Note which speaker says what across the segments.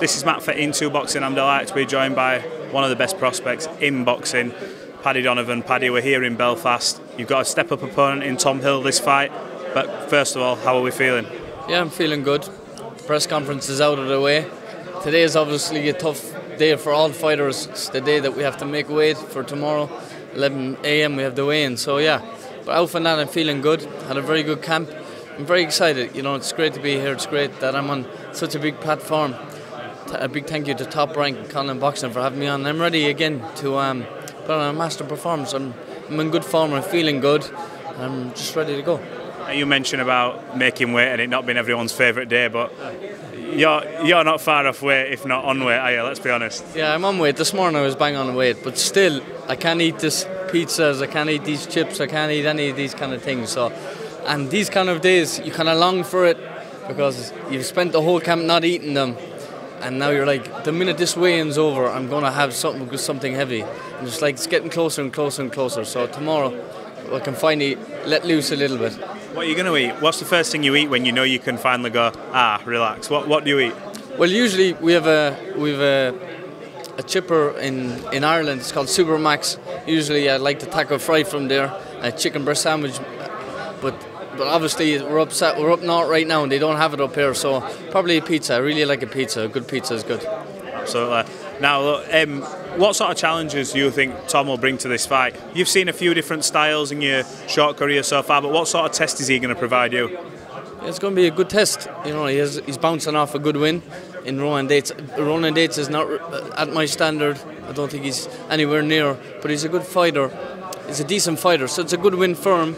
Speaker 1: This is Matt for Into Boxing. I'm delighted to be joined by one of the best prospects in boxing, Paddy Donovan. Paddy, we're here in Belfast. You've got a step-up opponent in Tom Hill this fight. But first of all, how are we feeling?
Speaker 2: Yeah, I'm feeling good. The press conference is out of the way. Today is obviously a tough day for all fighters. It's the day that we have to make weight for tomorrow. 11 a.m. we have the weigh-in. So yeah, but out from that I'm feeling good. Had a very good camp. I'm very excited. You know, it's great to be here. It's great that I'm on such a big platform. A big thank you to Top Rank and Conlan Boxing for having me on. I'm ready again to put on a master performance. I'm in good form. I'm feeling good. I'm just ready to go.
Speaker 1: You mentioned about making weight and it not being everyone's favourite day, but you're not far off weight, if not on weight, are you? Let's be honest.
Speaker 2: Yeah, I'm on weight. This morning I was bang on weight, but still, I can't eat this pizzas, I can't eat these chips, I can't eat any of these kind of things. So, and these kind of days, you kind of long for it because you've spent the whole camp not eating them. And now you're like, the minute this weigh-in's over, I'm going to have something heavy. And it's like, it's getting closer and closer and closer. So tomorrow, I can finally let loose a little bit.
Speaker 1: What are you going to eat? What's the first thing you eat when you know you can finally go, relax? What do you eat?
Speaker 2: Well, usually we have a chipper in Ireland. It's called Supermax. Usually I like the taco fry from there, a chicken breast sandwich. But obviously we're up north right now and they don't have it up here, so probably a pizza. I really like a pizza. A good pizza is good.
Speaker 1: Absolutely. Now, look, what sort of challenges do you think Tom will bring to this fight? You've seen a few different styles in your short career so far, but what sort of test is he going to provide you?
Speaker 2: It's going to be a good test. You know, he's bouncing off a good win in Ronan Dates. Ronan Dates is not at my standard. I don't think he's anywhere near, but he's a good fighter. He's a decent fighter, so it's a good win for him.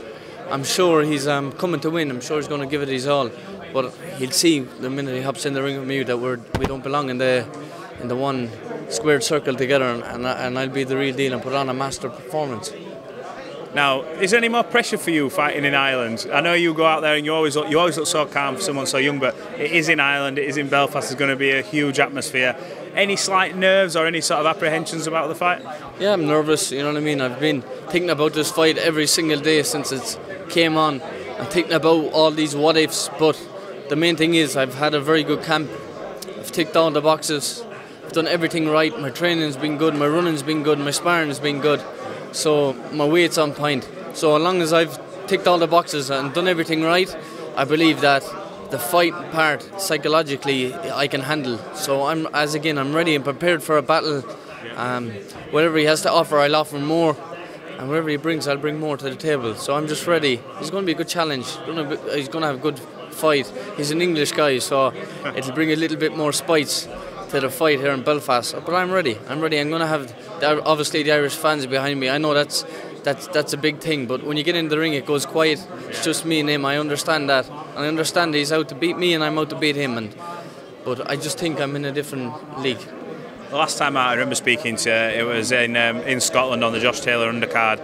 Speaker 2: I'm sure he's coming to win. I'm sure he's going to give it his all. But he'll see the minute he hops in the ring with me that we don't belong in the one squared circle together, and I'll be the real deal and put on a master performance.
Speaker 1: Now, is there any more pressure for you fighting in Ireland? I know you go out there and you always look so calm for someone so young, but it is in Ireland, it is in Belfast. There's going to be a huge atmosphere. Any slight nerves or any sort of apprehensions about the fight?
Speaker 2: Yeah, I'm nervous. You know what I mean. I've been thinking about this fight every single day since it came on. I'm thinking about all these what ifs, but the main thing is I've had a very good camp. I've ticked all the boxes. I've done everything right. My training's been good, my running's been good, my sparring's been good. So my weight's on point. So as long as I've ticked all the boxes and done everything right, I believe that the fight part psychologically I can handle. So I'm ready and prepared for a battle. Whatever he has to offer, I'll offer more. And whatever he brings, I'll bring more to the table. So I'm just ready. It's going to be a good challenge. He's going to have a good fight. He's an English guy, so it'll bring a little bit more spice to the fight here in Belfast. But I'm ready. I'm going to have obviously the Irish fans behind me. I know that's a big thing. But when you get in the ring, it goes quiet. It's just me and him. I understand that. I understand he's out to beat me and I'm out to beat him. But I just think I'm in a different league.
Speaker 1: The last time I remember speaking to you, it was in Scotland on the Josh Taylor undercard.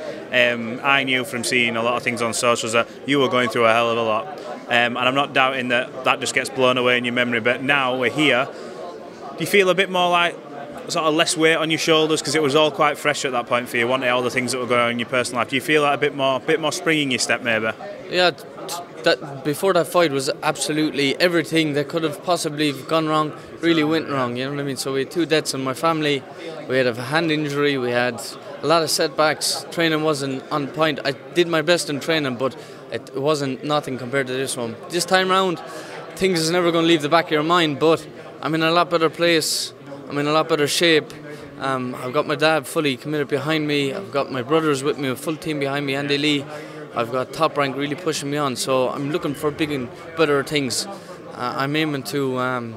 Speaker 1: I knew from seeing a lot of things on socials that you were going through a hell of a lot. And I'm not doubting that just gets blown away in your memory. But now we're here. Do you feel a bit more like sort of less weight on your shoulders because it was all quite fresh at that point for you, wanting all the things that were going on in your personal life? Do you feel like a bit more spring in your step, maybe? Yeah.
Speaker 2: That before that fight was absolutely everything that could have possibly gone wrong really went wrong, you know what I mean? So we had 2 deaths in my family, we had a hand injury, we had a lot of setbacks, training wasn't on point. I did my best in training, but it wasn't nothing compared to this one. This time round, things is never going to leave the back of your mind, but I'm in a lot better place, I'm in a lot better shape. I've got my dad fully committed behind me, I've got my brothers with me, a full team behind me, Andy Lee. I've got Top Rank really pushing me on, so I'm looking for big and better things. I'm aiming to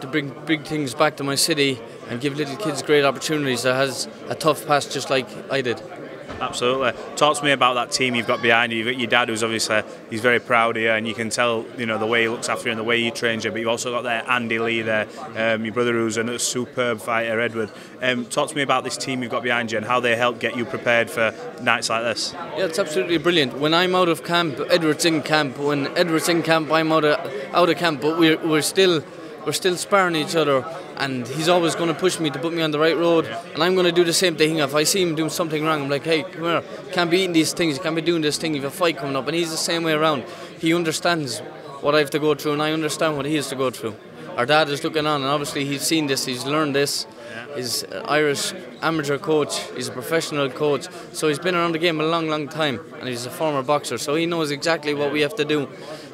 Speaker 2: bring big things back to my city and give little kids great opportunities that has a tough past just like I did.
Speaker 1: Absolutely. Talk to me about that team you've got behind you. You've got your dad, who's obviously he's very proud of you, and you can tell the way he looks after you and the way he trains you. But you've also got there Andy Lee there, your brother who's a superb fighter, Edward. Talk to me about this team you've got behind you and how they help get you prepared for nights like this.
Speaker 2: Yeah, it's absolutely brilliant. When I'm out of camp, Edward's in camp. When Edward's in camp, I'm out of camp. But we're still sparring each other, and he's always going to push me to put me on the right road, and I'm going to do the same thing. If I see him doing something wrong, I'm like, hey, come here, you can't be eating these things, you can't be doing this thing, you have a fight coming up. And he's the same way around. He understands what I have to go through, and I understand what he has to go through. our dad is looking on, and obviously he's seen this, he's learned this. He's an Irish amateur coach, he's a professional coach, so he's been around the game a long time, and he's a former boxer, so he knows exactly what we have to do.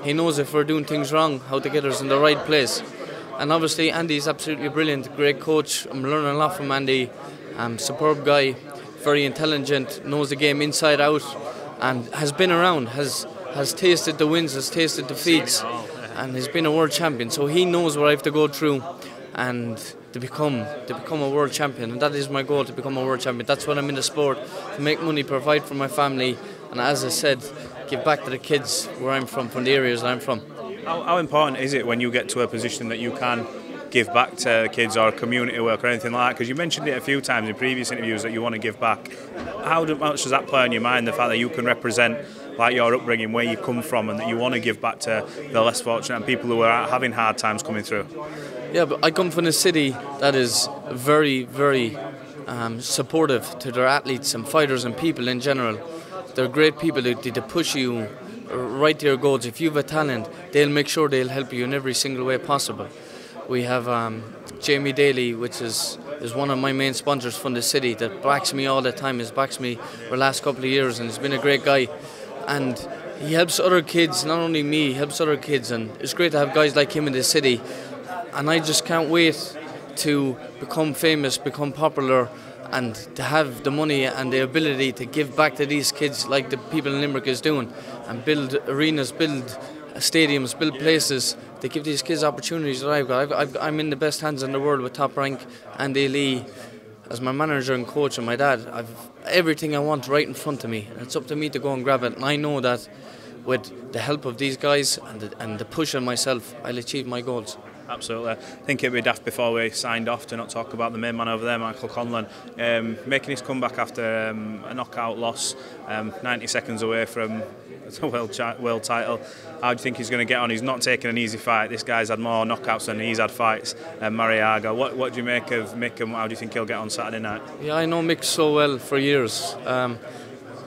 Speaker 2: He knows if we're doing things wrong, how to get us in the right place. And obviously Andy's absolutely brilliant, great coach. I'm learning a lot from Andy. Superb guy, very intelligent, knows the game inside out, and has been around, has tasted the wins, has tasted defeats, and has been a world champion. So he knows what I have to go through, and to become a world champion. And that is my goal, to become a world champion. That's what I'm in the sport, to make money, provide for my family, and as I said, give back to the kids where I'm from the areas I'm from.
Speaker 1: How important is it when you get to a position that you can give back to kids or community work or anything like that? Because you mentioned it a few times in previous interviews that you want to give back. How much does that play on your mind, the fact that you can represent like your upbringing, where you come from, and that you want to give back to the less fortunate and people who are having hard times coming through?
Speaker 2: Yeah, but I come from a city that is very supportive to their athletes and fighters and people in general. They're great people to push you right to your goals. If you have a talent, they'll make sure they'll help you in every single way possible. We have Jamie Daly, which is one of my main sponsors from the city, that backs me all the time, has backed me for the last couple of years, and he's been a great guy. And he helps other kids, not only me, he helps other kids, and it's great to have guys like him in the city. And I just can't wait to become famous, become popular, and to have the money and the ability to give back to these kids like the people in Limerick is doing, and build arenas, build stadiums, build places to give these kids opportunities that I've got. I'm in the best hands in the world with Top Rank, Andy Lee as my manager and coach, and my dad. I've everything I want right in front of me, and it's up to me to go and grab it. And I know that with the help of these guys and the push on myself, I'll achieve my goals.
Speaker 1: Absolutely. I think it'd be daft before we signed off to not talk about the main man over there, Michael Conlan, making his comeback after a knockout loss, 90 seconds away from the world title. How do you think he's going to get on? He's not taking an easy fight. This guy's had more knockouts than he's had fights. Mariaga. What do you make of Mick, and how do you think he'll get on Saturday night?
Speaker 2: Yeah, I know Mick so well for years.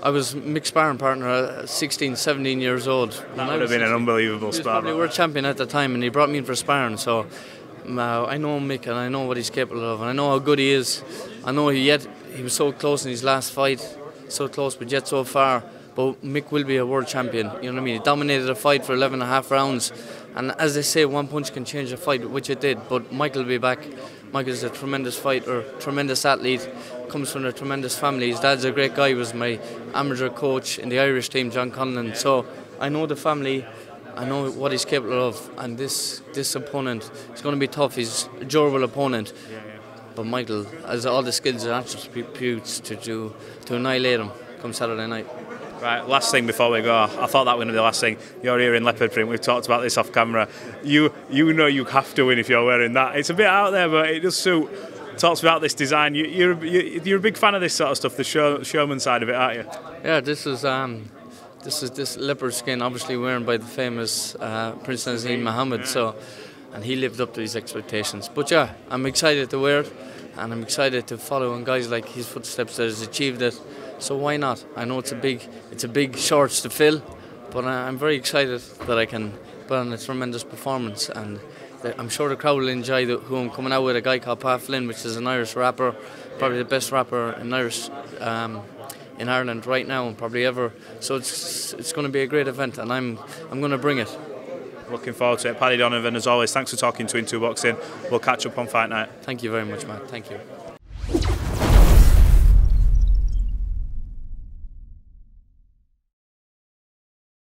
Speaker 2: I was Mick's sparring partner at 16, 17 years old.
Speaker 1: That would have been an unbelievable spar.
Speaker 2: He was probably world champion at the time, and he brought me in for sparring. So I know Mick, and I know what he's capable of, and I know how good he is. I know he was so close in his last fight, so close, but yet so far. But Mick will be a world champion. You know what I mean? He dominated a fight for 11.5 rounds, and as they say, one punch can change a fight, which it did. But Michael will be back. Michael's a tremendous fighter, tremendous athlete, comes from a tremendous family. His dad's a great guy. He was my amateur coach in the Irish team, John Conlan. So I know the family, I know what he's capable of, and this opponent is going to be tough. He's a durable opponent. But Michael has all the skills and attributes to annihilate him come Saturday night.
Speaker 1: Right, last thing before we go. I thought that would be the last thing. You're here in leopard print. We've talked about this off camera. You know you have to win if you're wearing that. It's a bit out there, but it does suit. Talks about this design. You're a big fan of this sort of stuff, the showman side of it, aren't you?
Speaker 2: Yeah, this is this leopard skin, obviously worn by the famous Prince Naseem Mohammed. So, and he lived up to his expectations. But yeah, I'm excited to wear it, and I'm excited to follow in guys like his footsteps that has achieved it. So why not? I know it's a big shorts to fill, but I'm very excited that I can put on a tremendous performance, and I'm sure the crowd will enjoy who I'm coming out with. A guy called Pat Flynn, which is an Irish rapper, probably the best rapper in Ireland right now, and probably ever. So it's going to be a great event, and I'm going to bring it.
Speaker 1: Looking forward to it. Paddy Donovan, as always, thanks for talking to Into Boxing. We'll catch up on fight night.
Speaker 2: Thank you very much, Matt. Thank you.